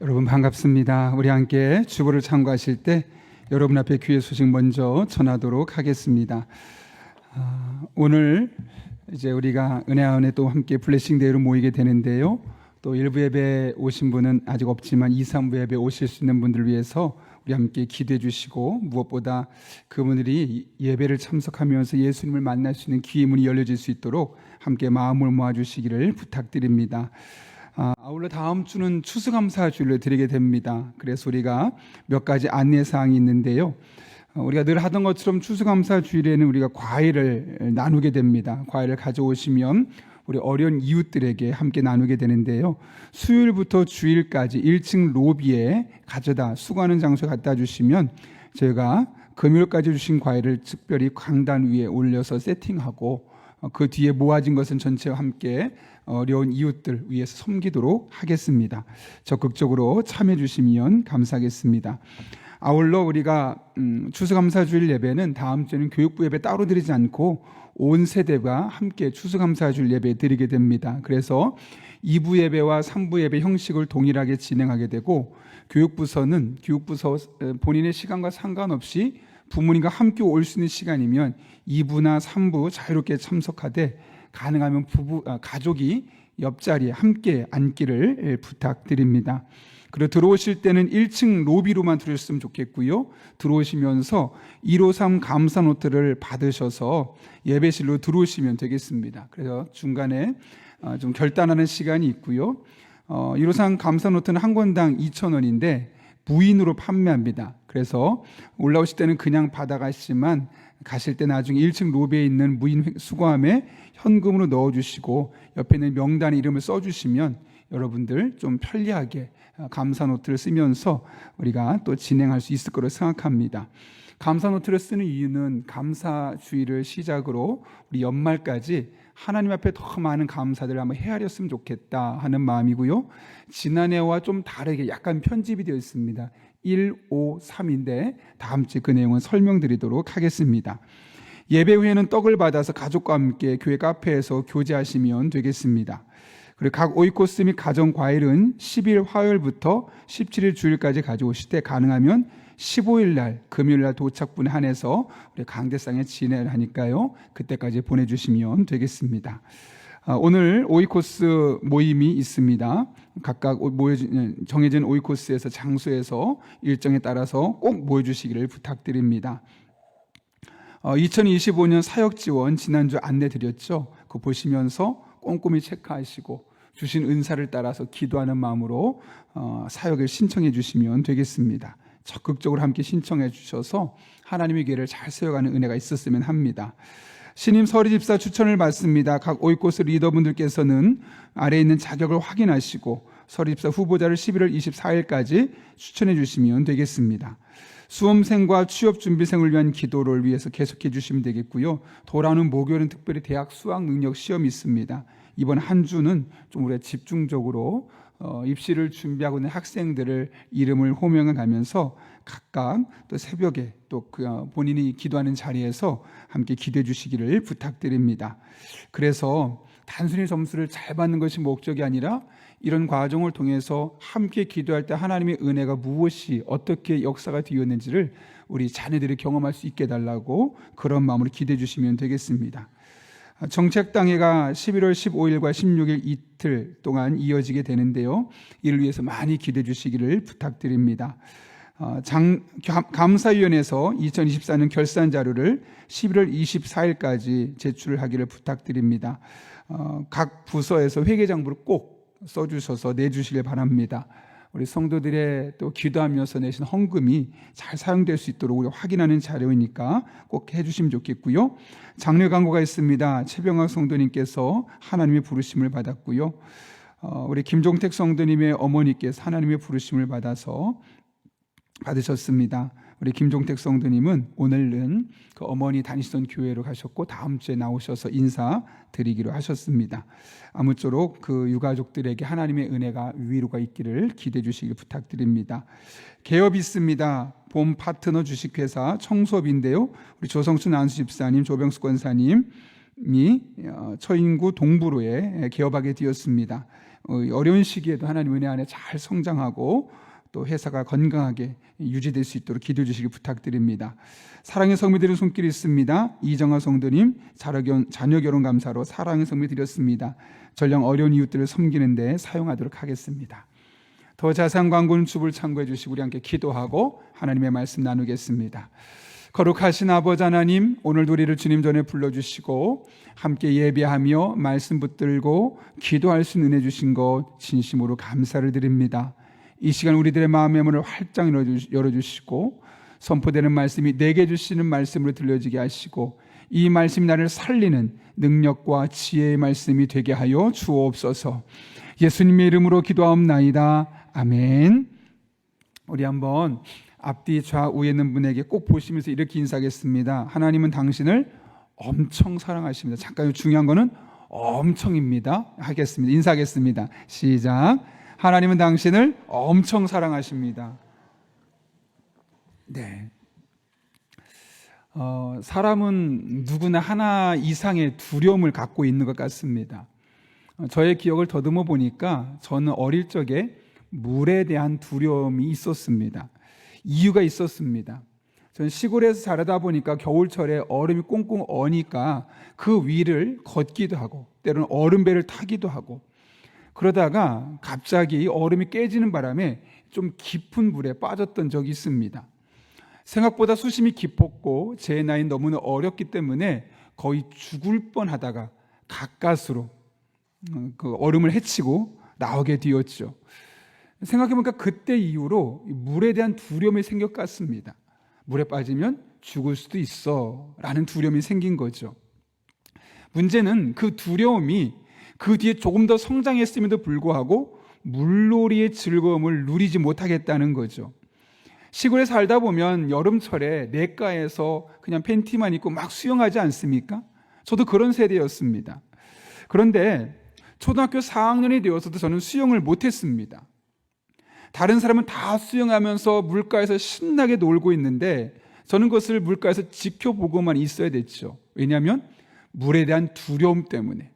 여러분 반갑습니다. 우리 함께 주보를 참고하실 때 여러분 앞에 귀의 소식 먼저 전하도록 하겠습니다. 오늘 이제 우리가 은혜와 또 함께 블레싱 데이로 모이게 되는데요. 또 일부 예배 오신 분은 아직 없지만 2, 3부 예배 오실 수 있는 분들을 위해서 우리 함께 기도해 주시고, 무엇보다 그분들이 예배를 참석하면서 예수님을 만날 수 있는 기회 문이 열려질 수 있도록 함께 마음을 모아주시기를 부탁드립니다. 아울러 다음 주는 추수감사주일을 드리게 됩니다. 그래서 우리가 몇 가지 안내사항이 있는데요. 우리가 늘 하던 것처럼 추수감사주일에는 우리가 과일을 나누게 됩니다. 과일을 가져오시면 우리 어려운 이웃들에게 함께 나누게 되는데요. 수요일부터 주일까지 1층 로비에 가져다 수거하는 장소에 갖다 주시면 저희가 금요일까지 주신 과일을 특별히 강단 위에 올려서 세팅하고, 그 뒤에 모아진 것은 전체와 함께 어려운 이웃들 위해서 섬기도록 하겠습니다. 적극적으로 참여해 주시면 감사하겠습니다. 아울러 우리가 추수감사주일 예배는 다음 주에는 교육부 예배 따로 드리지 않고 온 세대가 함께 추수감사주일 예배 드리게 됩니다. 그래서 2부 예배와 3부 예배 형식을 동일하게 진행하게 되고, 교육부서 본인의 시간과 상관없이 부모님과 함께 올 수 있는 시간이면 2부나 3부 자유롭게 참석하되, 가능하면 가족이 옆자리에 함께 앉기를 부탁드립니다. 그리고 들어오실 때는 1층 로비로만 들어오셨으면 좋겠고요. 들어오시면서 153 감사 노트를 받으셔서 예배실로 들어오시면 되겠습니다. 그래서 중간에 좀 결단하는 시간이 있고요. 153 감사 노트는 한 권당 2,000원인데 무인으로 판매합니다. 그래서 올라오실 때는 그냥 받아가시지만 가실 때 나중에 1층 로비에 있는 무인 수거함에 현금으로 넣어주시고 옆에 있는 명단에 이름을 써주시면 여러분들 좀 편리하게 감사 노트를 쓰면서 우리가 또 진행할 수 있을 거로 생각합니다. 감사 노트를 쓰는 이유는 감사주의를 시작으로 우리 연말까지 하나님 앞에 더 많은 감사들을 한번 헤아렸으면 좋겠다 하는 마음이고요. 지난해와 좀 다르게 약간 편집이 되어 있습니다. 1, 5, 3인데 다음 주에 그 내용은 설명드리도록 하겠습니다. 예배 후에는 떡을 받아서 가족과 함께 교회 카페에서 교제하시면 되겠습니다. 그리고 각 오이코스 및 가정 과일은 10일 화요일부터 17일 주일까지 가져오실 때 가능하면 15일 날 금요일 날 도착분에 한해서 우리 강대상에 진행을 하니까요. 그때까지 보내주시면 되겠습니다. 오늘 오이코스 모임이 있습니다. 각각 정해진 오이코스에서 장소에서 일정에 따라서 꼭 모여주시기를 부탁드립니다. 2025년 사역지원 지난주 안내드렸죠. 그거 보시면서 꼼꼼히 체크하시고 주신 은사를 따라서 기도하는 마음으로 사역을 신청해 주시면 되겠습니다. 적극적으로 함께 신청해 주셔서 하나님의 기회를 잘 세워가는 은혜가 있었으면 합니다. 신임 서리집사 추천을 받습니다. 각 오이코스 리더분들께서는 아래에 있는 자격을 확인하시고 서리집사 후보자를 11월 24일까지 추천해 주시면 되겠습니다. 수험생과 취업준비생을 위한 기도를 위해서 계속해 주시면 되겠고요. 돌아오는 목요일은 특별히 대학 수학능력 시험이 있습니다. 이번 한 주는 좀 우리가 집중적으로 입시를 준비하고 있는 학생들을 이름을 호명해 가면서 각각 또 새벽에 또 본인이 기도하는 자리에서 함께 기도해 주시기를 부탁드립니다. 그래서 단순히 점수를 잘 받는 것이 목적이 아니라 이런 과정을 통해서 함께 기도할 때 하나님의 은혜가 무엇이 어떻게 역사가 되었는지를 우리 자녀들이 경험할 수 있게 해달라고 그런 마음으로 기도해 주시면 되겠습니다. 정책당회가 11월 15일과 16일 이틀 동안 이어지게 되는데요. 이를 위해서 많이 기도해 주시기를 부탁드립니다. 감사위원회에서 2024년 결산 자료를 11월 24일까지 제출을 하기를 부탁드립니다. 각 부서에서 회계장부를 꼭 써주셔서 내주시길 바랍니다. 우리 성도들의 또 기도하면서 내신 헌금이 잘 사용될 수 있도록 우리 확인하는 자료이니까 꼭 해주시면 좋겠고요. 장례 광고가 있습니다. 최병학 성도님께서 하나님의 부르심을 받았고요. 우리 김종택 성도님의 어머니께서 하나님의 부르심을 받으셨습니다. 우리 김종택 성도님은 오늘은 그 어머니 다니시던 교회로 가셨고 다음 주에 나오셔서 인사드리기로 하셨습니다. 아무쪼록 그 유가족들에게 하나님의 은혜가 위로가 있기를 기대해 주시길 부탁드립니다. 개업이 있습니다. 봄 파트너 주식회사 청소업인데요. 우리 조성춘 안수집사님, 조병수 권사님이 처인구 동부로에 개업하게 되었습니다. 어려운 시기에도 하나님 은혜 안에 잘 성장하고 또 회사가 건강하게 유지될 수 있도록 기도해 주시기 부탁드립니다. 사랑의 성미들의 손길이 있습니다. 이정아 성도님 자녀 결혼 감사로 사랑의 성미 드렸습니다. 전령 어려운 이웃들을 섬기는 데 사용하도록 하겠습니다. 더 자세한 광고는 주부를 참고해 주시고 우리 함께 기도하고 하나님의 말씀 나누겠습니다. 거룩하신 아버지 하나님, 오늘도 우리를 주님 전에 불러주시고 함께 예배하며 말씀 붙들고 기도할 수 있는 은혜 주신 것 진심으로 감사를 드립니다. 이 시간 우리들의 마음의 문을 활짝 열어주시고 선포되는 말씀이 내게 주시는 말씀으로 들려지게 하시고 이 말씀이 나를 살리는 능력과 지혜의 말씀이 되게 하여 주옵소서. 예수님의 이름으로 기도하옵나이다. 아멘. 우리 한번 앞뒤 좌우에 있는 분에게 꼭 보시면서 이렇게 인사하겠습니다. 하나님은 당신을 엄청 사랑하십니다. 잠깐 중요한 거는 엄청입니다. 하겠습니다. 인사하겠습니다. 시작. 하나님은 당신을 엄청 사랑하십니다. 네. 사람은 누구나 하나 이상의 두려움을 갖고 있는 것 같습니다. 저의 기억을 더듬어 보니까 저는 어릴 적에 물에 대한 두려움이 있었습니다. 이유가 있었습니다. 저는 시골에서 자라다 보니까 겨울철에 얼음이 꽁꽁 어니까 그 위를 걷기도 하고 때로는 얼음배를 타기도 하고 그러다가 갑자기 얼음이 깨지는 바람에 좀 깊은 물에 빠졌던 적이 있습니다. 생각보다 수심이 깊었고 제 나이는 너무나 어렸기 때문에 거의 죽을 뻔하다가 가까스로 그 얼음을 헤치고 나오게 되었죠. 생각해보니까 그때 이후로 물에 대한 두려움이 생겼 같습니다. 물에 빠지면 죽을 수도 있어 라는 두려움이 생긴 거죠. 문제는 그 두려움이 그 뒤에 조금 더 성장했음에도 불구하고 물놀이의 즐거움을 누리지 못하겠다는 거죠. 시골에 살다 보면 여름철에 냇가에서 그냥 팬티만 입고 막 수영하지 않습니까? 저도 그런 세대였습니다. 그런데 초등학교 4학년이 되어서도 저는 수영을 못했습니다. 다른 사람은 다 수영하면서 물가에서 신나게 놀고 있는데 저는 그것을 물가에서 지켜보고만 있어야 됐죠. 왜냐하면 물에 대한 두려움 때문에.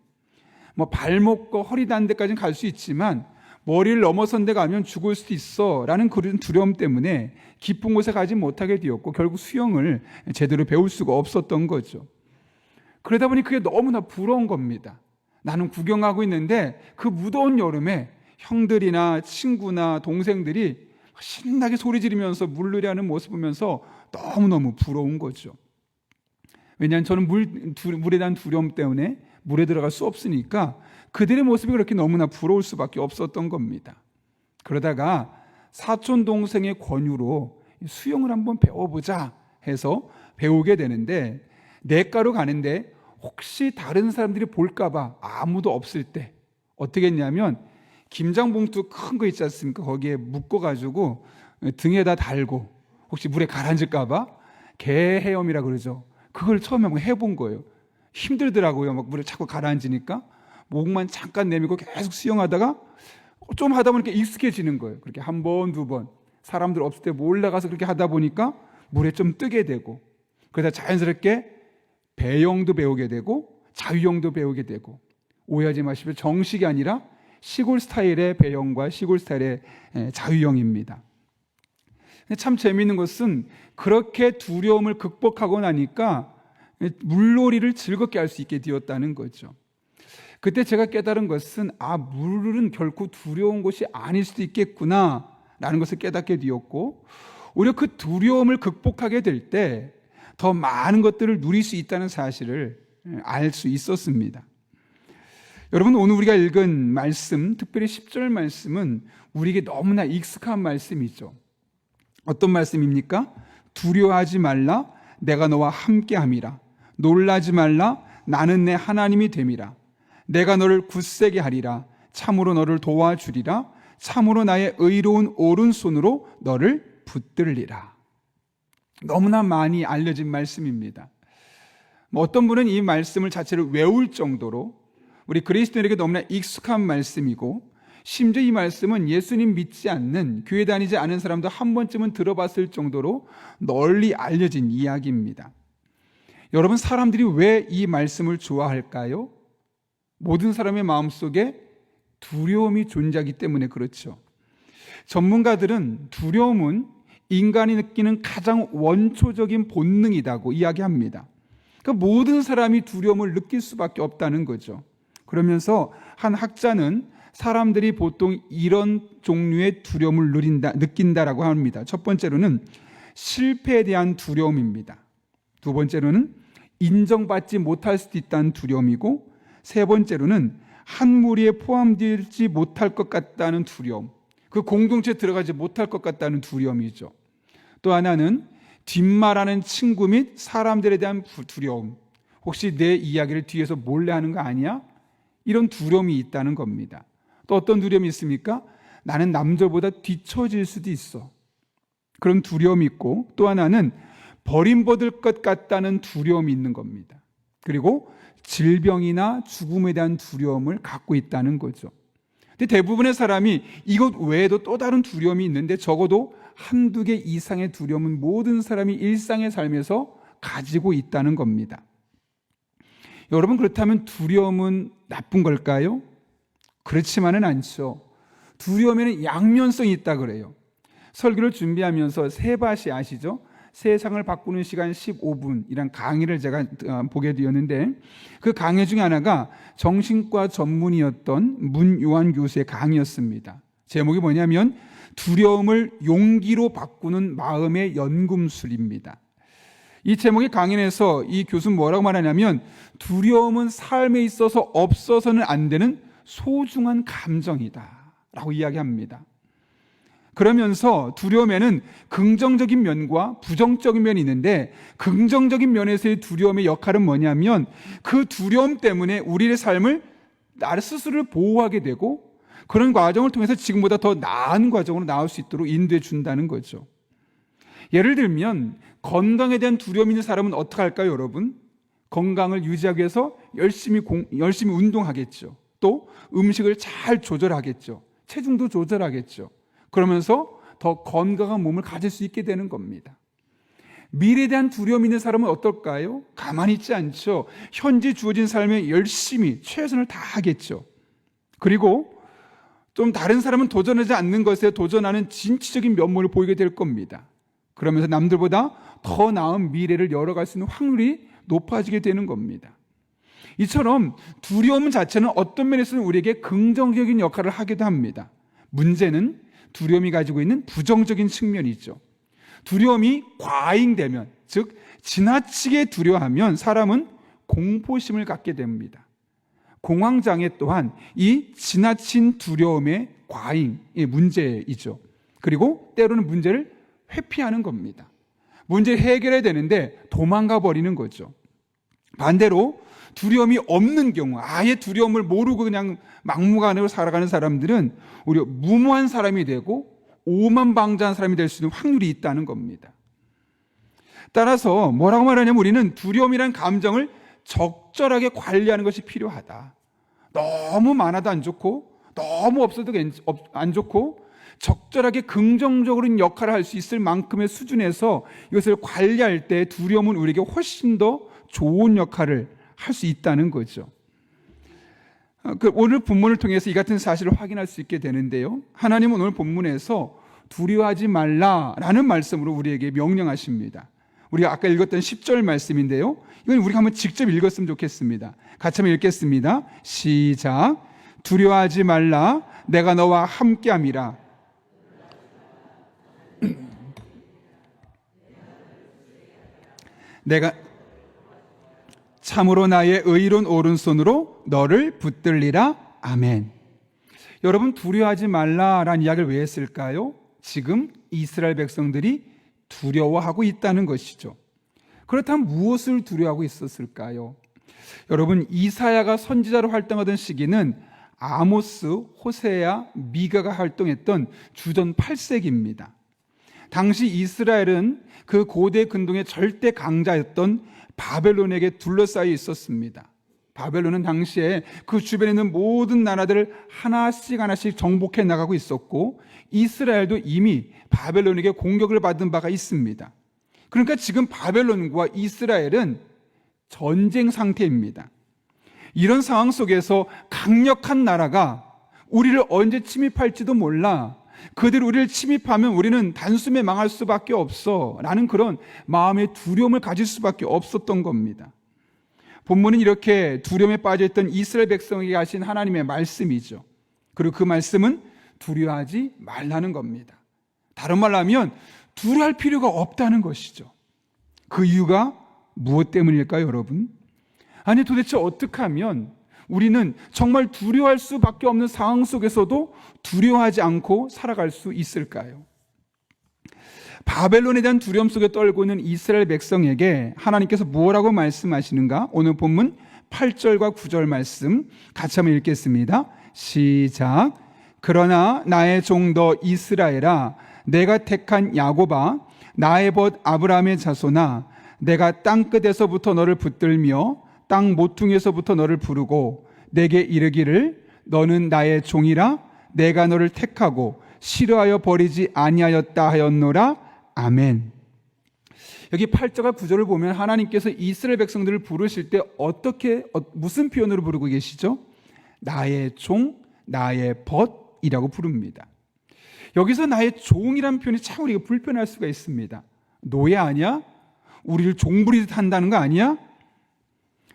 발목과 허리 닿는 데까지는 갈 수 있지만 머리를 넘어선 데 가면 죽을 수도 있어 라는 그런 두려움 때문에 깊은 곳에 가지 못하게 되었고 결국 수영을 제대로 배울 수가 없었던 거죠. 그러다 보니 그게 너무나 부러운 겁니다. 나는 구경하고 있는데 그 무더운 여름에 형들이나 친구나 동생들이 신나게 소리 지르면서 물놀이 하는 모습 보면서 너무너무 부러운 거죠. 왜냐하면 저는 물에 대한 두려움 때문에 물에 들어갈 수 없으니까 그들의 모습이 그렇게 너무나 부러울 수밖에 없었던 겁니다. 그러다가 사촌 동생의 권유로 수영을 한번 배워보자 해서 배우게 되는데 냇가로 가는데 혹시 다른 사람들이 볼까 봐 아무도 없을 때 어떻게 했냐면 김장봉투 큰 거 있지 않습니까? 거기에 묶어가지고 등에다 달고 혹시 물에 가라앉을까 봐 개 헤엄이라 그러죠. 그걸 처음에 한번 해본 거예요. 힘들더라고요. 막 물에 자꾸 가라앉으니까 목만 잠깐 내밀고 계속 수영하다가 좀 하다 보니까 익숙해지는 거예요. 그렇게 한 번, 두 번 사람들 없을 때 몰래 가서 그렇게 하다 보니까 물에 좀 뜨게 되고 그러다 자연스럽게 배영도 배우게 되고 자유형도 배우게 되고 오해하지 마시고 정식이 아니라 시골 스타일의 배영과 시골 스타일의 자유형입니다. 참 재미있는 것은 그렇게 두려움을 극복하고 나니까 물놀이를 즐겁게 할 수 있게 되었다는 거죠. 그때 제가 깨달은 것은 물은 결코 두려운 곳이 아닐 수도 있겠구나 라는 것을 깨닫게 되었고 오히려 그 두려움을 극복하게 될 때 더 많은 것들을 누릴 수 있다는 사실을 알 수 있었습니다. 여러분, 오늘 우리가 읽은 말씀, 특별히 10절 말씀은 우리에게 너무나 익숙한 말씀이죠. 어떤 말씀입니까? 두려워하지 말라, 내가 너와 함께함이라. 놀라지 말라, 나는 내 하나님이 됨이라. 내가 너를 굳세게 하리라. 참으로 너를 도와주리라. 참으로 나의 의로운 오른손으로 너를 붙들리라. 너무나 많이 알려진 말씀입니다. 어떤 분은 이 말씀을 자체를 외울 정도로 우리 그리스도인에게 너무나 익숙한 말씀이고 심지어 이 말씀은 예수님 믿지 않는, 교회 다니지 않은 사람도 한 번쯤은 들어봤을 정도로 널리 알려진 이야기입니다. 여러분, 사람들이 왜 이 말씀을 좋아할까요? 모든 사람의 마음속에 두려움이 존재하기 때문에 그렇죠. 전문가들은 두려움은 인간이 느끼는 가장 원초적인 본능이라고 이야기합니다. 그러니까 모든 사람이 두려움을 느낄 수밖에 없다는 거죠. 그러면서 한 학자는 사람들이 보통 이런 종류의 두려움을 느낀다라고 합니다. 첫 번째로는 실패에 대한 두려움입니다. 두 번째로는 인정받지 못할 수도 있다는 두려움이고, 세 번째로는 한 무리에 포함되지 못할 것 같다는 두려움, 그 공동체에 들어가지 못할 것 같다는 두려움이죠. 또 하나는 뒷말하는 친구 및 사람들에 대한 두려움, 혹시 내 이야기를 뒤에서 몰래 하는 거 아니야? 이런 두려움이 있다는 겁니다. 또 어떤 두려움이 있습니까? 나는 남들보다 뒤처질 수도 있어. 그런 두려움이 있고, 또 하나는 버림받을 것 같다는 두려움이 있는 겁니다. 그리고 질병이나 죽음에 대한 두려움을 갖고 있다는 거죠. 근데 대부분의 사람이 이것 외에도 또 다른 두려움이 있는데, 적어도 한두 개 이상의 두려움은 모든 사람이 일상의 삶에서 가지고 있다는 겁니다. 여러분, 그렇다면 두려움은 나쁜 걸까요? 그렇지만은 않죠. 두려움에는 양면성이 있다 그래요. 설교를 준비하면서 세바시 아시죠? 세상을 바꾸는 시간 15분이란 강의를 제가 보게 되었는데, 그 강의 중에 하나가 정신과 전문의였던 문요한 교수의 강의였습니다. 제목이 뭐냐면 두려움을 용기로 바꾸는 마음의 연금술입니다. 이 제목의 강연에서 이 교수는 뭐라고 말하냐면, 두려움은 삶에 있어서 없어서는 안 되는 소중한 감정이다 라고 이야기합니다. 그러면서 두려움에는 긍정적인 면과 부정적인 면이 있는데, 긍정적인 면에서의 두려움의 역할은 뭐냐면, 그 두려움 때문에 우리의 삶을 나를 스스로를 보호하게 되고, 그런 과정을 통해서 지금보다 더 나은 과정으로 나올 수 있도록 인도해 준다는 거죠. 예를 들면 건강에 대한 두려움이 있는 사람은 어떻게 할까요, 여러분? 건강을 유지하기 위해서 열심히 운동하겠죠. 또 음식을 잘 조절하겠죠. 체중도 조절하겠죠. 그러면서 더 건강한 몸을 가질 수 있게 되는 겁니다. 미래에 대한 두려움이 있는 사람은 어떨까요? 가만히 있지 않죠. 현재 주어진 삶에 열심히 최선을 다하겠죠. 그리고 좀 다른 사람은 도전하지 않는 것에 도전하는 진취적인 면모를 보이게 될 겁니다. 그러면서 남들보다 더 나은 미래를 열어갈 수 있는 확률이 높아지게 되는 겁니다. 이처럼 두려움 자체는 어떤 면에서는 우리에게 긍정적인 역할을 하기도 합니다. 문제는 두려움이 가지고 있는 부정적인 측면이죠. 두려움이 과잉되면, 즉 지나치게 두려워하면 사람은 공포심을 갖게 됩니다. 공황장애 또한 이 지나친 두려움의 과잉의 문제이죠. 그리고 때로는 문제를 회피하는 겁니다. 문제를 해결해야 되는데 도망가 버리는 거죠. 반대로 두려움이 없는 경우, 아예 두려움을 모르고 그냥 막무가내로 살아가는 사람들은 오히려 무모한 사람이 되고 오만방자한 사람이 될 수 있는 확률이 있다는 겁니다. 따라서 뭐라고 말하냐면, 우리는 두려움이라는 감정을 적절하게 관리하는 것이 필요하다. 너무 많아도 안 좋고 너무 없어도 안 좋고, 적절하게 긍정적으로 역할을 할 수 있을 만큼의 수준에서 이것을 관리할 때 두려움은 우리에게 훨씬 더 좋은 역할을 할 수 있다는 거죠. 오늘 본문을 통해서 이 같은 사실을 확인할 수 있게 되는데요, 하나님은 오늘 본문에서 두려워하지 말라라는 말씀으로 우리에게 명령하십니다. 우리가 아까 읽었던 10절 말씀인데요, 이건 우리가 한번 직접 읽었으면 좋겠습니다. 같이 한번 읽겠습니다. 시작. 두려워하지 말라, 내가 너와 함께함이라. 내가 참으로 나의 의로운 오른손으로 너를 붙들리라. 아멘. 여러분, 두려워하지 말라라는 이야기를 왜 했을까요? 지금 이스라엘 백성들이 두려워하고 있다는 것이죠. 그렇다면 무엇을 두려워하고 있었을까요? 여러분, 이사야가 선지자로 활동하던 시기는 아모스, 호세야, 미가가 활동했던 주전 8세기입니다. 당시 이스라엘은 그 고대 근동의 절대 강자였던 바벨론에게 둘러싸여 있었습니다. 바벨론은 당시에 그 주변에 있는 모든 나라들을 하나씩 정복해 나가고 있었고, 이스라엘도 이미 바벨론에게 공격을 받은 바가 있습니다. 그러니까 지금 바벨론과 이스라엘은 전쟁 상태입니다. 이런 상황 속에서 강력한 나라가 우리를 언제 침입할지도 몰라. 그들이 우리를 침입하면 우리는 단숨에 망할 수밖에 없어 라는 그런 마음의 두려움을 가질 수밖에 없었던 겁니다. 본문은 이렇게 두려움에 빠져있던 이스라엘 백성에게 하신 하나님의 말씀이죠. 그리고 그 말씀은 두려워하지 말라는 겁니다. 다른 말로 하면 두려워할 필요가 없다는 것이죠. 그 이유가 무엇 때문일까요, 여러분? 아니, 도대체 어떻게 하면 우리는 정말 두려워할 수밖에 없는 상황 속에서도 두려워하지 않고 살아갈 수 있을까요? 바벨론에 대한 두려움 속에 떨고 있는 이스라엘 백성에게 하나님께서 무엇라고 말씀하시는가? 오늘 본문 8절과 9절 말씀 같이 한번 읽겠습니다. 시작. 그러나 나의 종도 이스라엘아, 내가 택한 야곱아, 나의 벗 아브라함의 자손아, 내가 땅끝에서부터 너를 붙들며 땅 모퉁이에서부터 너를 부르고 내게 이르기를 너는 나의 종이라 내가 너를 택하고 싫어하여 버리지 아니하였다 하였노라. 아멘. 여기 8절과 9절을 보면 하나님께서 이스라엘 백성들을 부르실 때 무슨 표현으로 부르고 계시죠? 나의 종, 나의 벗이라고 부릅니다. 여기서 나의 종이라는 표현이 참 우리가 불편할 수가 있습니다. 노예 아니야? 우리를 종부리듯 한다는 거 아니야?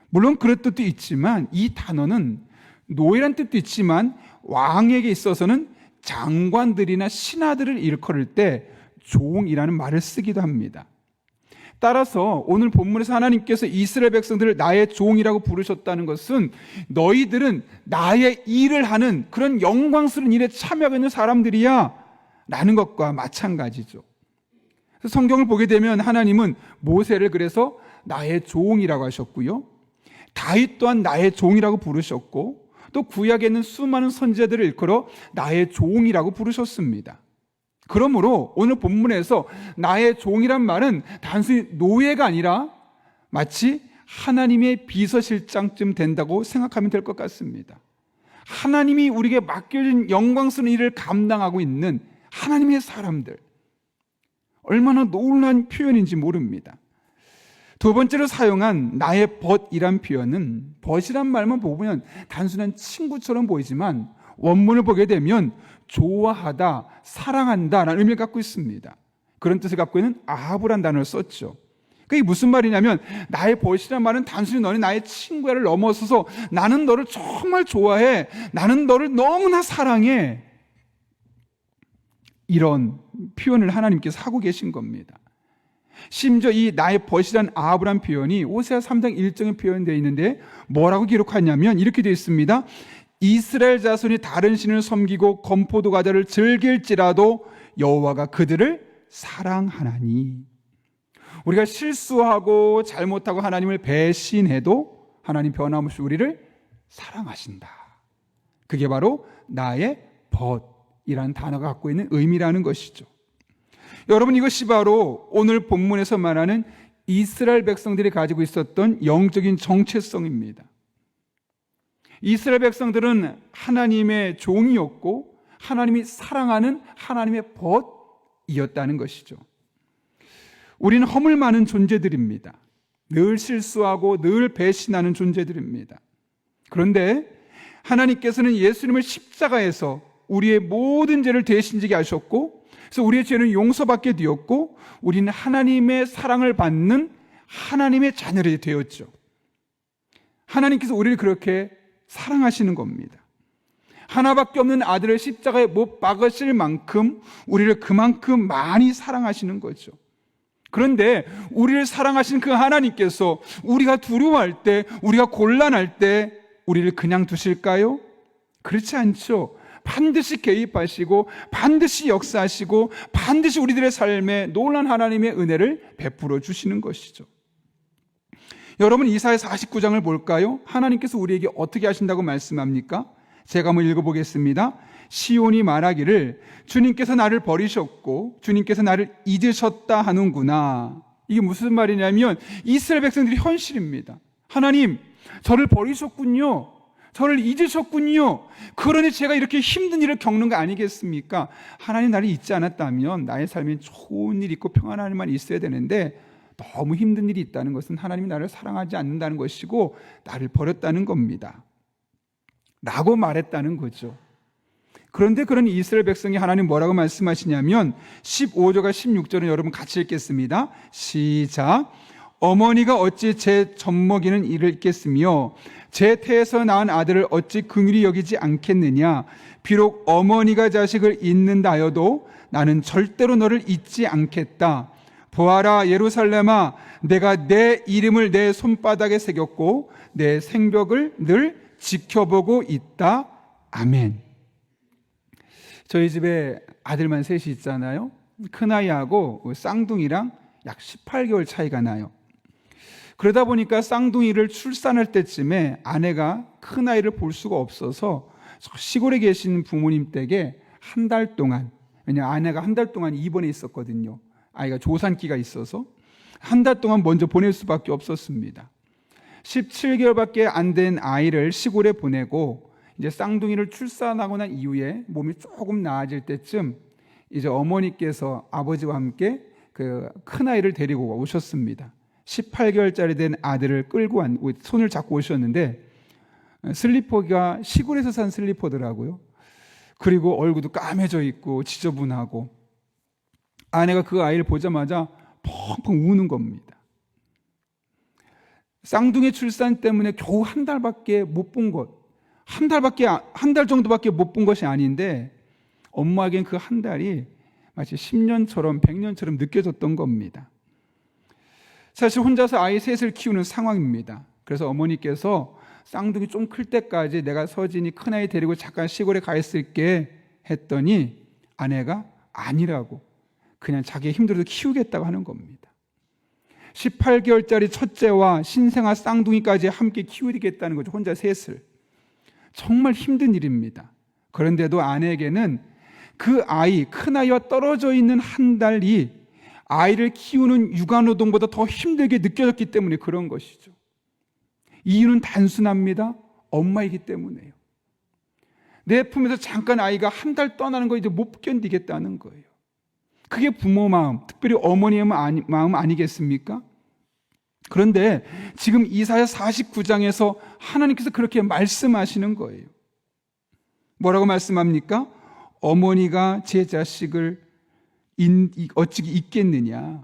물론 그런 뜻도 있지만 이 단어는 노예란 뜻도 있지만 왕에게 있어서는 장관들이나 신하들을 일컬을 때 종이라는 말을 쓰기도 합니다. 따라서 오늘 본문에서 하나님께서 이스라엘 백성들을 나의 종이라고 부르셨다는 것은 너희들은 나의 일을 하는 그런 영광스러운 일에 참여하고 있는 사람들이야 라는 것과 마찬가지죠. 그래서 성경을 보게 되면 하나님은 모세를 그래서 나의 종이라고 하셨고요, 다윗 또한 나의 종이라고 부르셨고, 또 구약에 있는 수많은 선지자들을 일컬어 나의 종이라고 부르셨습니다. 그러므로 오늘 본문에서 나의 종이란 말은 단순히 노예가 아니라 마치 하나님의 비서실장쯤 된다고 생각하면 될 것 같습니다. 하나님이 우리에게 맡겨진 영광스러운 일을 감당하고 있는 하나님의 사람들, 얼마나 놀라운 표현인지 모릅니다. 두 번째로 사용한 나의 벗이란 표현은, 벗이란 말만 보면 단순한 친구처럼 보이지만 원문을 보게 되면 좋아하다, 사랑한다 라는 의미를 갖고 있습니다. 그런 뜻을 갖고 있는 아합이라는 단어를 썼죠. 그게 무슨 말이냐면 나의 벗이란 말은 단순히 너는 나의 친구야를 넘어서서 나는 너를 정말 좋아해, 나는 너를 너무나 사랑해, 이런 표현을 하나님께서 하고 계신 겁니다. 심지어 이 나의 벗이란 아합이란 표현이 호세아 3장 1절에 표현되어 있는데 뭐라고 기록하냐면 이렇게 되어 있습니다. 이스라엘 자손이 다른 신을 섬기고 건포도 과자를 즐길지라도 여호와가 그들을 사랑하나니. 우리가 실수하고 잘못하고 하나님을 배신해도 하나님 변함없이 우리를 사랑하신다. 그게 바로 나의 벗이라는 단어가 갖고 있는 의미라는 것이죠. 여러분, 이것이 바로 오늘 본문에서 말하는 이스라엘 백성들이 가지고 있었던 영적인 정체성입니다. 이스라엘 백성들은 하나님의 종이었고 하나님이 사랑하는 하나님의 벗이었다는 것이죠. 우리는 허물 많은 존재들입니다. 늘 실수하고 늘 배신하는 존재들입니다. 그런데 하나님께서는 예수님을 십자가에서 우리의 모든 죄를 대신 지게 하셨고, 그래서 우리의 죄는 용서받게 되었고 우리는 하나님의 사랑을 받는 하나님의 자녀들이 되었죠. 하나님께서 우리를 그렇게 사랑하시는 겁니다. 하나밖에 없는 아들을 십자가에 못 박으실 만큼 우리를 그만큼 많이 사랑하시는 거죠. 그런데 우리를 사랑하신 그 하나님께서 우리가 두려워할 때, 우리가 곤란할 때 우리를 그냥 두실까요? 그렇지 않죠. 반드시 개입하시고 반드시 역사하시고 반드시 우리들의 삶에 놀라운 하나님의 은혜를 베풀어 주시는 것이죠. 여러분, 이사야 49장을 볼까요? 하나님께서 우리에게 어떻게 하신다고 말씀합니까? 제가 한번 읽어보겠습니다. 시온이 말하기를 주님께서 나를 버리셨고 주님께서 나를 잊으셨다 하는구나. 이게 무슨 말이냐면 이스라엘 백성들이 현실입니다. 하나님, 저를 버리셨군요. 저를 잊으셨군요. 그러니 제가 이렇게 힘든 일을 겪는 거 아니겠습니까? 하나님 나를 잊지 않았다면 나의 삶에 좋은 일 있고 평안한 일만 있어야 되는데 너무 힘든 일이 있다는 것은 하나님이 나를 사랑하지 않는다는 것이고 나를 버렸다는 겁니다 라고 말했다는 거죠. 그런데 그런 이스라엘 백성이 하나님 뭐라고 말씀하시냐면 15절과 16절은 여러분 같이 읽겠습니다. 시작. 어머니가 어찌 제 젖먹이는 이를 잊겠으며 제 태에서 낳은 아들을 어찌 긍휼히 여기지 않겠느냐. 비록 어머니가 자식을 잊는다 하여도 나는 절대로 너를 잊지 않겠다. 보아라 예루살렘아, 내가 내 이름을 내 손바닥에 새겼고 내 생벽을 늘 지켜보고 있다. 아멘. 저희 집에 아들만 셋이 있잖아요. 큰아이하고 쌍둥이랑 약 18개월 차이가 나요. 그러다 보니까 쌍둥이를 출산할 때쯤에 아내가 큰아이를 볼 수가 없어서 시골에 계신 부모님 댁에 한 달 동안, 왜냐면 아내가 한 달 동안 입원해 있었거든요. 아이가 조산기가 있어서 한 달 동안 먼저 보낼 수밖에 없었습니다. 17개월밖에 안 된 아이를 시골에 보내고 이제 쌍둥이를 출산하고 난 이후에 몸이 조금 나아질 때쯤 이제 어머니께서 아버지와 함께 그 큰아이를 데리고 오셨습니다. 18개월짜리 된 아들을 끌고 손을 잡고 오셨는데 슬리퍼가 시골에서 산 슬리퍼더라고요. 그리고 얼굴도 까매져 있고 지저분하고 아내가 그 아이를 보자마자 펑펑 우는 겁니다. 쌍둥이 출산 때문에 겨우 한 달밖에 못 본 것, 한 달 정도밖에 못 본 것이 아닌데 엄마에겐 그 한 달이 마치 10년처럼 100년처럼 느껴졌던 겁니다. 사실 혼자서 아이 셋을 키우는 상황입니다. 그래서 어머니께서 쌍둥이 좀 클 때까지 내가 서진이 큰아이 데리고 잠깐 시골에 가 있을게 했더니 아내가 아니라고 그냥 자기 힘들어도 키우겠다고 하는 겁니다. 18개월짜리 첫째와 신생아 쌍둥이까지 함께 키우겠다는 거죠. 혼자 셋을. 정말 힘든 일입니다. 그런데도 아내에게는 그 아이, 큰아이와 떨어져 있는 한 달이 아이를 키우는 육아노동보다 더 힘들게 느껴졌기 때문에 그런 것이죠. 이유는 단순합니다. 엄마이기 때문에요. 내 품에서 잠깐 아이가 한 달 떠나는 거 이제 못 견디겠다는 거예요. 그게 부모 마음, 특별히 어머니의 마음 아니겠습니까? 그런데 지금 이사야 49장에서 하나님께서 그렇게 말씀하시는 거예요. 뭐라고 말씀합니까? 어머니가 제 자식을 어찌 잊겠느냐,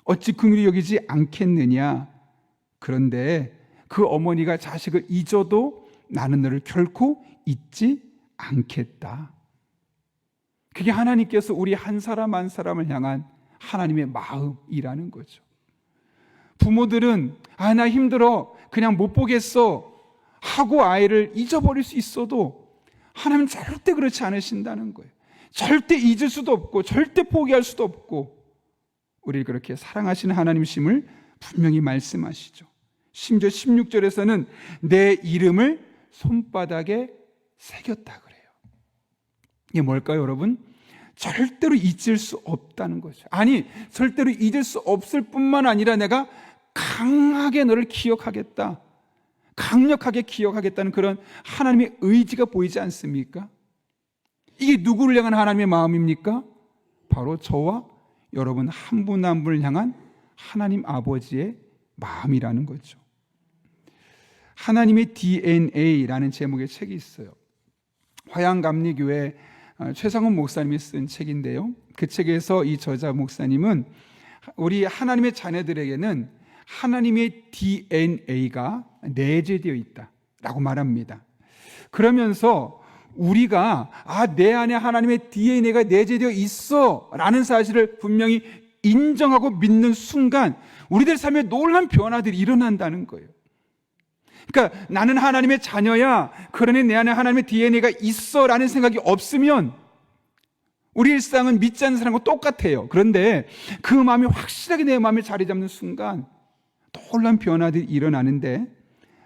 어찌 긍휼히 여기지 않겠느냐. 그런데 그 어머니가 자식을 잊어도 나는 너를 결코 잊지 않겠다. 그게 하나님께서 우리 한 사람 한 사람을 향한 하나님의 마음이라는 거죠. 부모들은 나 힘들어 그냥 못 보겠어 하고 아이를 잊어버릴 수 있어도 하나님은 절대 그렇지 않으신다는 거예요. 절대 잊을 수도 없고 절대 포기할 수도 없고 우리를 그렇게 사랑하시는 하나님이심을 분명히 말씀하시죠. 심지어 16절에서는 내 이름을 손바닥에 새겼다 그래요. 이게 뭘까요, 여러분? 절대로 잊을 수 없다는 거죠. 아니, 절대로 잊을 수 없을 뿐만 아니라 내가 강하게 너를 기억하겠다, 강력하게 기억하겠다는 그런 하나님의 의지가 보이지 않습니까? 이게 누구를 향한 하나님의 마음입니까? 바로 저와 여러분 한 분 한 분을 향한 하나님 아버지의 마음이라는 거죠. 하나님의 DNA라는 제목의 책이 있어요. 화양감리교회 최상훈 목사님이 쓴 책인데요. 그 책에서 이 저자 목사님은 우리 하나님의 자녀들에게는 하나님의 DNA가 내재되어 있다라고 말합니다. 그러면서 우리가 내 안에 하나님의 DNA가 내재되어 있어 라는 사실을 분명히 인정하고 믿는 순간 우리들 삶에 놀라운 변화들이 일어난다는 거예요. 그러니까 나는 하나님의 자녀야, 그러니 내 안에 하나님의 DNA가 있어 라는 생각이 없으면 우리 일상은 믿지 않는 사람과 똑같아요. 그런데 그 마음이 확실하게 내 마음에 자리 잡는 순간 놀라운 변화들이 일어나는데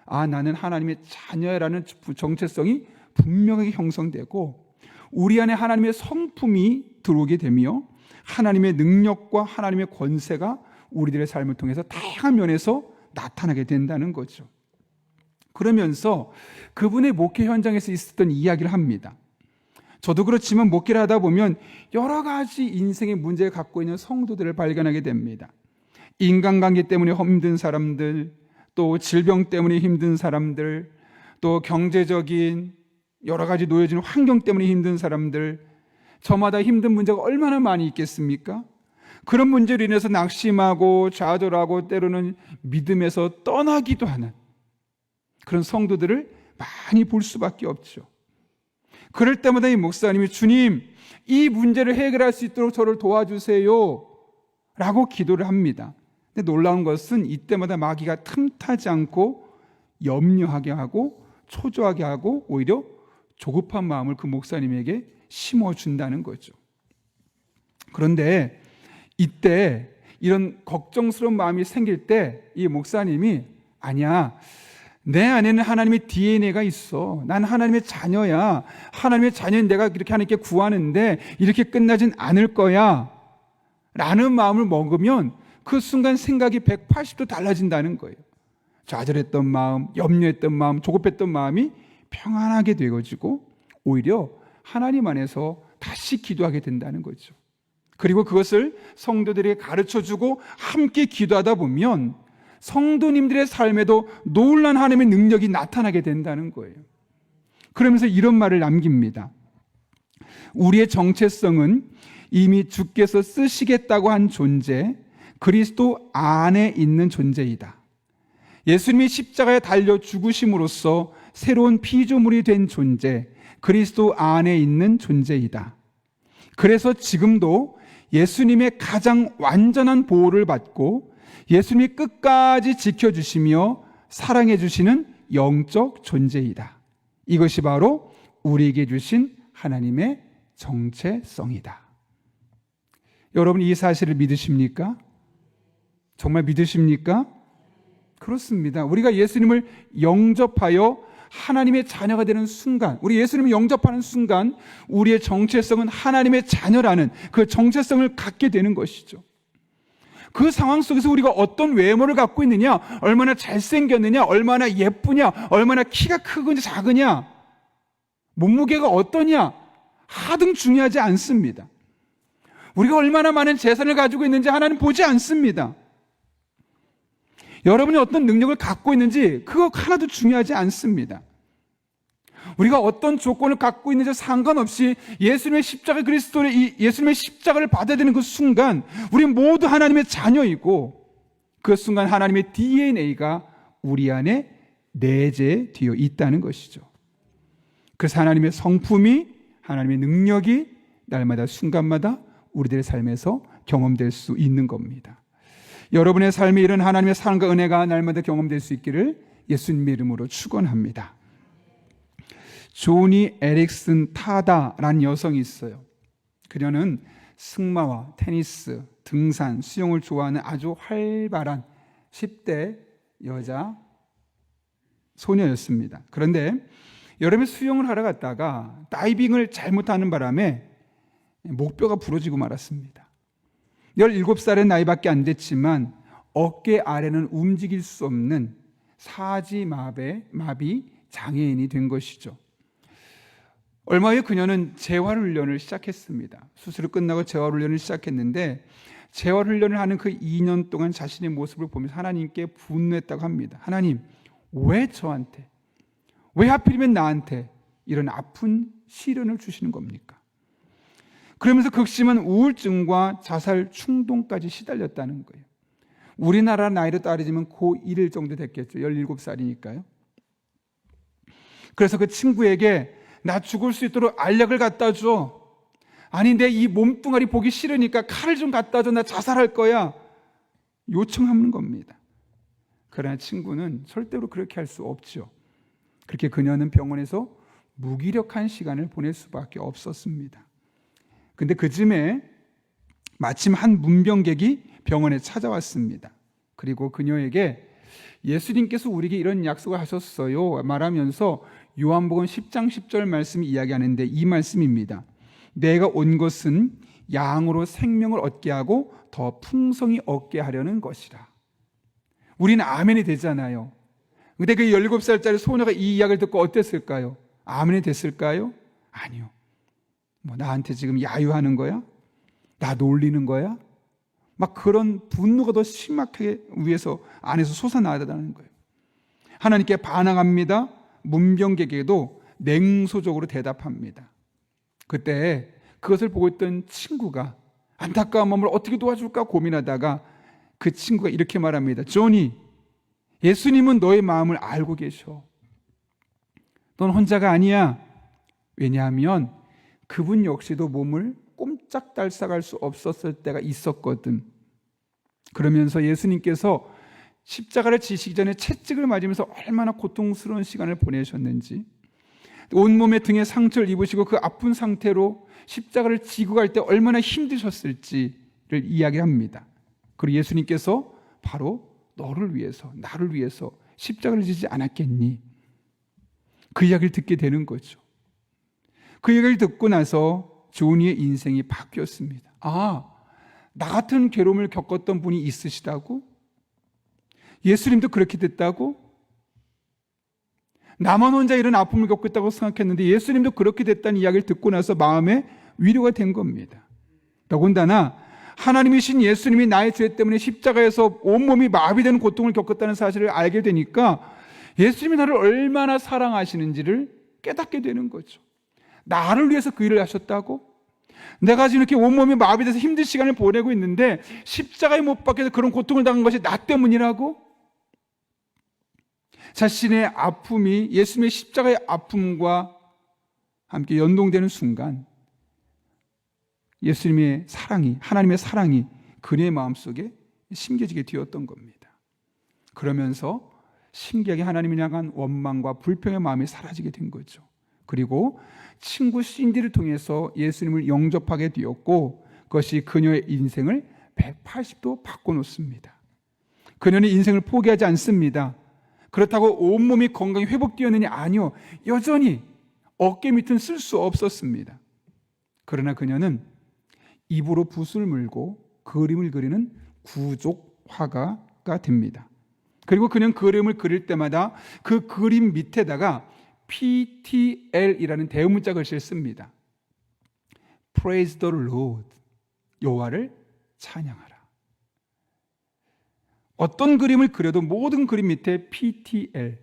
나는 하나님의 자녀라는 정체성이 분명하게 형성되고 우리 안에 하나님의 성품이 들어오게 되며 하나님의 능력과 하나님의 권세가 우리들의 삶을 통해서 다양한 면에서 나타나게 된다는 거죠. 그러면서 그분의 목회 현장에서 있었던 이야기를 합니다. 저도 그렇지만 목회를 하다 보면 여러 가지 인생의 문제를 갖고 있는 성도들을 발견하게 됩니다. 인간관계 때문에 힘든 사람들, 또 질병 때문에 힘든 사람들, 또 경제적인 여러 가지 놓여진 환경 때문에 힘든 사람들, 저마다 힘든 문제가 얼마나 많이 있겠습니까? 그런 문제로 인해서 낙심하고 좌절하고 때로는 믿음에서 떠나기도 하는 그런 성도들을 많이 볼 수밖에 없죠. 그럴 때마다 이 목사님이 주님, 이 문제를 해결할 수 있도록 저를 도와주세요 라고 기도를 합니다. 근데 놀라운 것은 이때마다 마귀가 틈타지 않고 염려하게 하고 초조하게 하고 오히려 조급한 마음을 그 목사님에게 심어준다는 거죠. 그런데 이때 이런 걱정스러운 마음이 생길 때 이 목사님이 아니야, 내 안에는 하나님의 DNA가 있어. 난 하나님의 자녀야. 하나님의 자녀인 내가 이렇게 하나님께 구하는데 이렇게 끝나진 않을 거야 라는 마음을 먹으면 그 순간 생각이 180도 달라진다는 거예요. 좌절했던 마음, 염려했던 마음, 조급했던 마음이 평안하게 되어지고 오히려 하나님 안에서 다시 기도하게 된다는 거죠. 그리고 그것을 성도들에게 가르쳐주고 함께 기도하다 보면 성도님들의 삶에도 놀라운 하나님의 능력이 나타나게 된다는 거예요. 그러면서 이런 말을 남깁니다. 우리의 정체성은 이미 주께서 쓰시겠다고 한 존재, 그리스도 안에 있는 존재이다. 예수님이 십자가에 달려 죽으심으로써 새로운 피조물이 된 존재, 그리스도 안에 있는 존재이다. 그래서 지금도 예수님의 가장 완전한 보호를 받고 예수님이 끝까지 지켜주시며 사랑해 주시는 영적 존재이다. 이것이 바로 우리에게 주신 하나님의 정체성이다. 여러분, 이 사실을 믿으십니까? 정말 믿으십니까? 그렇습니다. 우리가 예수님을 영접하여 하나님의 자녀가 되는 순간, 우리 예수님을 영접하는 순간 우리의 정체성은 하나님의 자녀라는 그 정체성을 갖게 되는 것이죠. 그 상황 속에서 우리가 어떤 외모를 갖고 있느냐, 얼마나 잘생겼느냐, 얼마나 예쁘냐, 얼마나 키가 크거나 작으냐, 몸무게가 어떠냐 하등 중요하지 않습니다. 우리가 얼마나 많은 재산을 가지고 있는지 하나님 보지 않습니다. 여러분이 어떤 능력을 갖고 있는지 그거 하나도 중요하지 않습니다. 우리가 어떤 조건을 갖고 있는지 상관없이 예수님의 십자가 그리스도의 예수님의 십자가를 받아야 되는 그 순간 우리 모두 하나님의 자녀이고 그 순간 하나님의 DNA가 우리 안에 내재되어 있다는 것이죠. 그래서 하나님의 성품이, 하나님의 능력이 날마다 순간마다 우리들의 삶에서 경험될 수 있는 겁니다. 여러분의 삶에 이런 하나님의 사랑과 은혜가 날마다 경험될 수 있기를 예수님의 이름으로 축원합니다. 조니 에릭슨 타다라는 여성이 있어요. 그녀는 승마와 테니스, 등산, 수영을 좋아하는 아주 활발한 10대 여자 소녀였습니다. 그런데 여름에 수영을 하러 갔다가 다이빙을 잘못하는 바람에 목뼈가 부러지고 말았습니다. 17살의 나이밖에 안 됐지만 어깨 아래는 움직일 수 없는 사지마비 장애인이 된 것이죠. 얼마 후에 그녀는 재활훈련을 시작했습니다. 수술이 끝나고 재활훈련을 시작했는데 재활훈련을 하는 그 2년 동안 자신의 모습을 보면서 하나님께 분노했다고 합니다. 하나님, 왜 저한테, 왜 하필이면 나한테 이런 아픈 시련을 주시는 겁니까? 그러면서 극심한 우울증과 자살 충동까지 시달렸다는 거예요. 우리나라 나이로 따지면 고1 정도 됐겠죠. 17살이니까요. 그래서 그 친구에게 나 죽을 수 있도록 알약을 갖다 줘. 아니, 내 이 몸뚱아리 보기 싫으니까 칼을 좀 갖다 줘. 나 자살할 거야. 요청하는 겁니다. 그러나 친구는 절대로 그렇게 할 수 없죠. 그렇게 그녀는 병원에서 무기력한 시간을 보낼 수밖에 없었습니다. 근데 그쯤에 마침 한 문병객이 병원에 찾아왔습니다. 그리고 그녀에게 예수님께서 우리에게 이런 약속을 하셨어요 말하면서 요한복음 10장 10절 말씀이 이야기하는데 이 말씀입니다. 내가 온 것은 양으로 생명을 얻게 하고 더 풍성히 얻게 하려는 것이라. 우리는 아멘이 되잖아요. 근데 그 17살짜리 소녀가 이 이야기를 듣고 어땠을까요? 아멘이 됐을까요? 아니요. 뭐 나한테 지금 야유하는 거야? 나 놀리는 거야? 막 그런 분노가 더 심하게 위에서 안에서 솟아나다는 거예요. 하나님께 반항합니다. 문병객에게도 냉소적으로 대답합니다. 그때 그것을 보고 있던 친구가 안타까운 마음을 어떻게 도와줄까 고민하다가 그 친구가 이렇게 말합니다. 조니, 예수님은 너의 마음을 알고 계셔. 넌 혼자가 아니야. 왜냐하면 그분 역시도 몸을 꼼짝달싹할 수 없었을 때가 있었거든. 그러면서 예수님께서 십자가를 지시기 전에 채찍을 맞으면서 얼마나 고통스러운 시간을 보내셨는지, 온몸에 등에 상처를 입으시고 그 아픈 상태로 십자가를 지고 갈 때 얼마나 힘드셨을지를 이야기합니다. 그리고 예수님께서 바로 너를 위해서, 나를 위해서 십자가를 지지 않았겠니? 그 이야기를 듣게 되는 거죠. 그 이야기를 듣고 나서 조니의 인생이 바뀌었습니다. 아, 나 같은 괴로움을 겪었던 분이 있으시다고? 예수님도 그렇게 됐다고? 나만 혼자 이런 아픔을 겪고 있다고 생각했는데 예수님도 그렇게 됐다는 이야기를 듣고 나서 마음에 위로가 된 겁니다. 더군다나 하나님이신 예수님이 나의 죄 때문에 십자가에서 온몸이 마비되는 고통을 겪었다는 사실을 알게 되니까 예수님이 나를 얼마나 사랑하시는지를 깨닫게 되는 거죠. 나를 위해서 그 일을 하셨다고? 내가 지금 이렇게 온몸이 마비돼서 힘든 시간을 보내고 있는데 십자가에 못 박혀서 그런 고통을 당한 것이 나 때문이라고? 자신의 아픔이 예수님의 십자가의 아픔과 함께 연동되는 순간 예수님의 사랑이, 하나님의 사랑이 그녀의 마음속에 심겨지게 되었던 겁니다. 그러면서 신기하게 하나님을 향한 원망과 불평의 마음이 사라지게 된 거죠. 그리고 친구 신디를 통해서 예수님을 영접하게 되었고 그것이 그녀의 인생을 180도 바꿔놓습니다. 그녀는 인생을 포기하지 않습니다. 그렇다고 온몸이 건강히 회복되었느냐? 아니요. 여전히 어깨 밑은 쓸 수 없었습니다. 그러나 그녀는 입으로 붓을 물고 그림을 그리는 구족 화가가 됩니다. 그리고 그는 그림을 그릴 때마다 그 그림 밑에다가 PTL이라는 대문자 글씨를 씁니다. Praise the Lord. 여호와를 찬양하라. 어떤 그림을 그려도 모든 그림 밑에 PTL,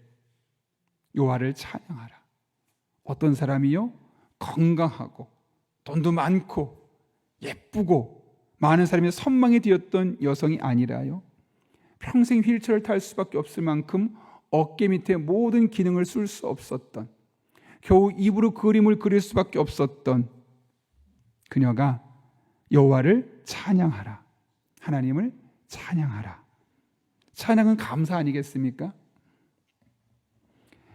여호와를 찬양하라. 어떤 사람이요? 건강하고 돈도 많고 예쁘고 많은 사람이 선망이 되었던 여성이 아니라요, 평생 휠체어를 탈 수밖에 없을 만큼 어깨 밑에 모든 기능을 쓸 수 없었던, 겨우 입으로 그림을 그릴 수밖에 없었던 그녀가 여호와를 찬양하라, 하나님을 찬양하라. 찬양은 감사 아니겠습니까?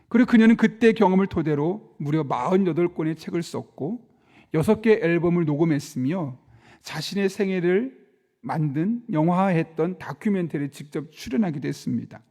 그리고 그녀는 그때 경험을 토대로 무려 48권의 책을 썼고 6개의 앨범을 녹음했으며 자신의 생애를 만든 영화화했던 다큐멘터리에 직접 출연하기도 했습니다.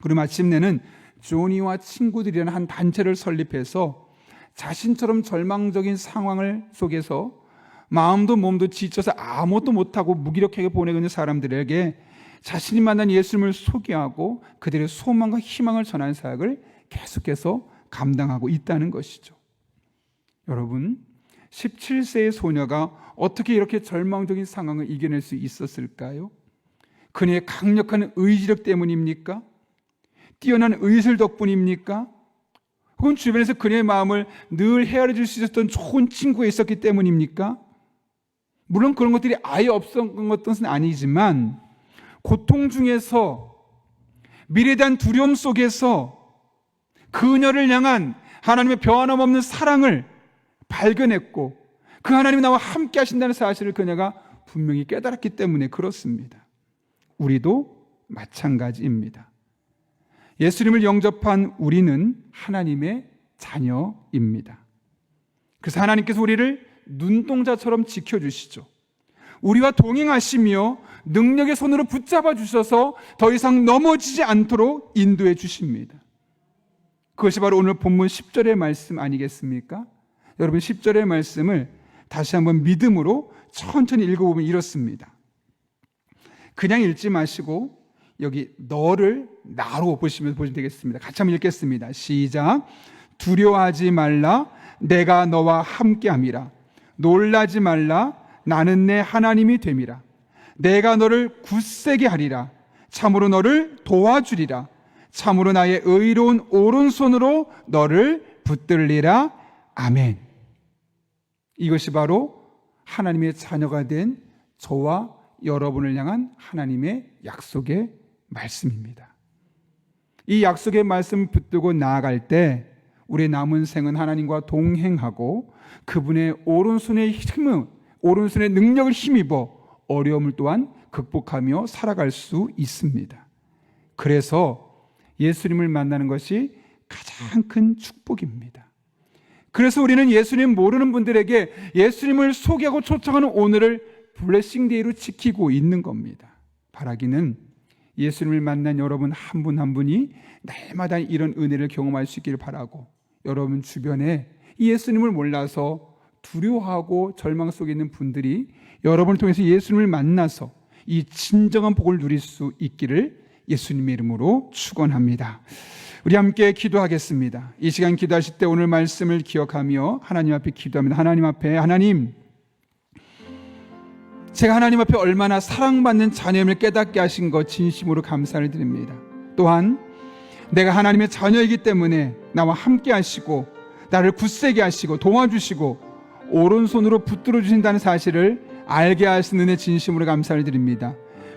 그리고 마침내는 조니와 친구들이라는 한 단체를 설립해서 자신처럼 절망적인 상황을 속에서 마음도 몸도 지쳐서 아무것도 못하고 무기력하게 보내고 있는 사람들에게 자신이 만난 예수님을 소개하고 그들의 소망과 희망을 전하는 사역을 계속해서 감당하고 있다는 것이죠. 여러분, 17세의 소녀가 어떻게 이렇게 절망적인 상황을 이겨낼 수 있었을까요? 그녀의 강력한 의지력 때문입니까? 뛰어난 의술 덕분입니까? 혹은 주변에서 그녀의 마음을 늘 헤아려 줄 수 있었던 좋은 친구가 있었기 때문입니까? 물론 그런 것들이 아예 없었던 것은 아니지만 고통 중에서, 미래에 대한 두려움 속에서 그녀를 향한 하나님의 변함없는 사랑을 발견했고 그 하나님이 나와 함께 하신다는 사실을 그녀가 분명히 깨달았기 때문에 그렇습니다. 우리도 마찬가지입니다. 예수님을 영접한 우리는 하나님의 자녀입니다. 그래서 하나님께서 우리를 눈동자처럼 지켜주시죠. 우리와 동행하시며 능력의 손으로 붙잡아 주셔서 더 이상 넘어지지 않도록 인도해 주십니다. 그것이 바로 오늘 본문 10절의 말씀 아니겠습니까? 여러분, 10절의 말씀을 다시 한번 믿음으로 천천히 읽어보면 이렇습니다. 그냥 읽지 마시고 여기 너를 나로 보시면 되겠습니다. 같이 한번 읽겠습니다. 시작. 두려워하지 말라, 내가 너와 함께함이라. 놀라지 말라, 나는 내 하나님이 됨이라. 내가 너를 굳세게 하리라. 참으로 너를 도와주리라. 참으로 나의 의로운 오른손으로 너를 붙들리라. 아멘. 이것이 바로 하나님의 자녀가 된 저와 여러분을 향한 하나님의 약속의 말씀입니다. 이 약속의 말씀을 붙들고 나아갈 때 우리의 남은 생은 하나님과 동행하고 그분의 오른손의 능력을 힘입어 어려움을 또한 극복하며 살아갈 수 있습니다. 그래서 예수님을 만나는 것이 가장 큰 축복입니다. 그래서 우리는 예수님 모르는 분들에게 예수님을 소개하고 초청하는 오늘을 블레싱데이로 지키고 있는 겁니다. 바라기는 예수님을 만난 여러분 한 분 한 분이 날마다 이런 은혜를 경험할 수 있기를 바라고, 여러분 주변에 예수님을 몰라서 두려워하고 절망 속에 있는 분들이 여러분을 통해서 예수님을 만나서 이 진정한 복을 누릴 수 있기를 예수님의 이름으로 축원합니다. 우리 함께 기도하겠습니다. 이 시간 기도하실 때 오늘 말씀을 기억하며 하나님 앞에 기도합니다. 하나님, 제가 하나님 앞에 얼마나 사랑받는 자녀임을 깨닫게 하신 것 진심으로 감사를 드립니다. 또한 내가 하나님의 자녀이기 때문에 나와 함께 하시고 나를 굳세게 하시고 도와주시고 오른손으로 붙들어 주신다는 사실을 알게 하시는 은혜 진심으로 감사를 드립니다.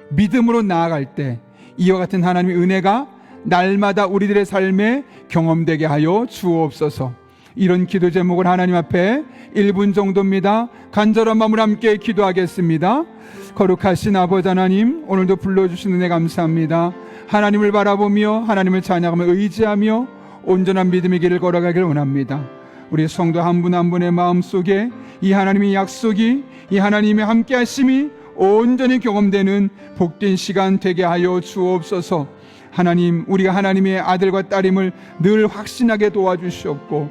믿음으로 나아갈 때 이와 같은 하나님의 은혜가 날마다 우리들의 삶에 경험되게 하여 주옵소서. 이런 기도 제목을 하나님 앞에 1분 정도입니다. 간절한 마음으로 함께 기도하겠습니다. 거룩하신 아버지 하나님, 오늘도 불러주신 은혜 감사합니다. 하나님을 바라보며 하나님을 찬양하며 의지하며 온전한 믿음의 길을 걸어가길 원합니다. 우리 성도 한 분 한 분의 마음속에 이 하나님의 약속이, 이 하나님의 함께하심이 온전히 경험되는 복된 시간 되게 하여 주옵소서. 하나님, 우리가 하나님의 아들과 딸임을 늘 확신하게 도와주시옵고,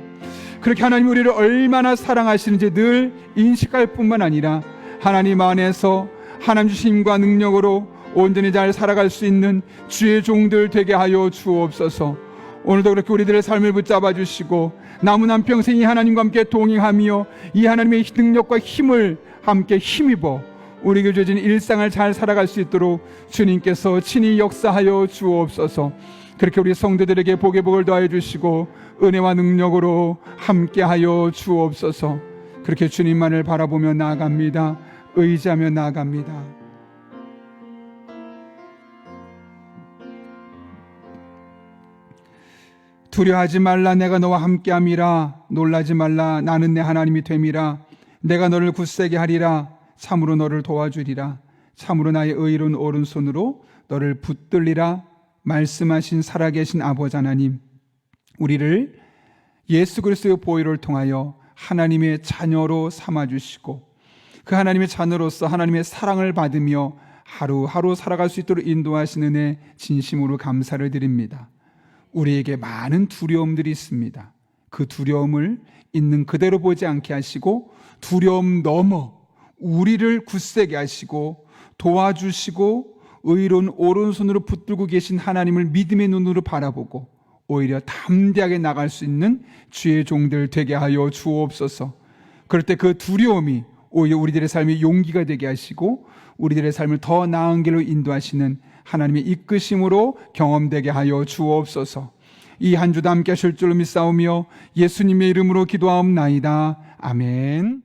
그렇게 하나님 우리를 얼마나 사랑하시는지 늘 인식할 뿐만 아니라 하나님 안에서 하나님 주신 힘과 능력으로 온전히 잘 살아갈 수 있는 주의 종들 되게 하여 주옵소서. 오늘도 그렇게 우리들의 삶을 붙잡아 주시고 남은 한평생 이 하나님과 함께 동행하며 이 하나님의 능력과 힘을 함께 힘입어 우리에게 주어진 일상을 잘 살아갈 수 있도록 주님께서 친히 역사하여 주옵소서. 그렇게 우리 성도들에게 복의 복을 더하여 주시고 은혜와 능력으로 함께하여 주옵소서. 그렇게 주님만을 바라보며 나아갑니다. 의지하며 나아갑니다. 두려워하지 말라, 내가 너와 함께함이라. 놀라지 말라, 나는 내 하나님이 됨이라. 내가 너를 굳세게 하리라. 참으로 너를 도와주리라. 참으로 나의 의로운 오른손으로 너를 붙들리라. 말씀하신 살아계신 아버지 하나님, 우리를 예수 그리스도의 보혈을 통하여 하나님의 자녀로 삼아주시고 그 하나님의 자녀로서 하나님의 사랑을 받으며 하루하루 살아갈 수 있도록 인도하시는 은혜 진심으로 감사를 드립니다. 우리에게 많은 두려움들이 있습니다. 그 두려움을 있는 그대로 보지 않게 하시고 두려움 넘어 우리를 굳세게 하시고 도와주시고 의로운 오른손으로 붙들고 계신 하나님을 믿음의 눈으로 바라보고 오히려 담대하게 나갈 수 있는 주의 종들 되게 하여 주옵소서. 그럴 때 그 두려움이 오히려 우리들의 삶의 용기가 되게 하시고 우리들의 삶을 더 나은 길로 인도하시는 하나님의 이끄심으로 경험되게 하여 주옵소서. 이 한 주도 함께 하실 줄로 믿사오며 예수님의 이름으로 기도하옵나이다. 아멘.